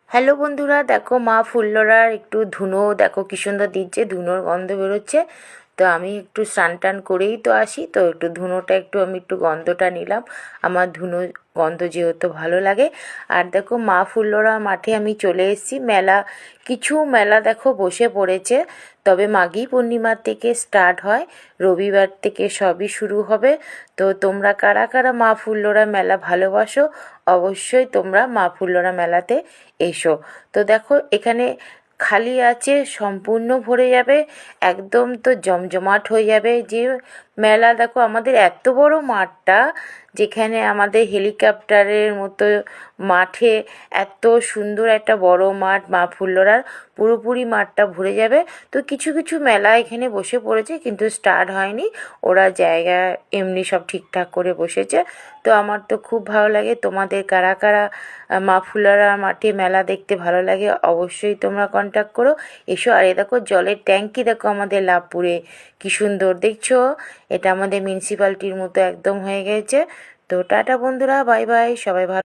Hello বন্ধুরা, দেখো মা ফুল্লরার একটু ধুনো দেখো কি সুন্দর দিচ্ছে, ধুনোর গন্ধ বেরোচ্ছে। তো আমি একটু স্নান টান করেই তো আসি, তো একটু ধুনোটা আমি একটু গন্ধটা নিলাম। আমার ধুনো গন্ধ যেহেতু ভালো লাগে। আর দেখো মা ফুল্লরা মাঠে আমি চলে এসেছি। কিছু মেলা দেখো বসে পড়েছে, তবে মাঘী পূর্ণিমার থেকে স্টার্ট হয়, রবিবার থেকে সবই শুরু হবে। তো তোমরা কারা কারা মা ফুল্লরা মেলা ভালোবাসো, অবশ্যই তোমরা মা ফুল্লরা মেলাতে এসো। তো দেখো এখানে খালি আছে, সম্পূর্ণ ভরে যাবে, একদম তো জমজমাট হয়ে যাবে যে মেলা। দেখো আমাদের এত বড় মাঠটা, যেখানে আমাদের হেলিকপ্টারের মতো মাঠে, এত সুন্দর একটা বড় মাঠ মা ফুল্লরার, পুরোপুরি মাঠটা ভরে যাবে। তো কিছু কিছু মেলা এখানে বসে পড়েছে কিন্তু স্টার্ট হয়নি, ওরা জায়গা এমনি সব ঠিকঠাক করে বসেছে। তো আমার তো খুব ভালো লাগে। তোমাদের কারা কারা মা ফুল্লরা মাঠে মেলা দেখতে ভালো লাগে, অবশ্যই তোমরা কন্ট্যাক্ট করো, এসো। আর এ দেখো জলের ট্যাঙ্কি, দেখো আমাদের লাভপুরে কি সুন্দর দেখছো, এটা আমাদের মিউনিসিপ্যালিটির মতো একদম হয়ে গেছে। তো টাটা বন্ধুরা, বাই বাই, সবাই ভালো।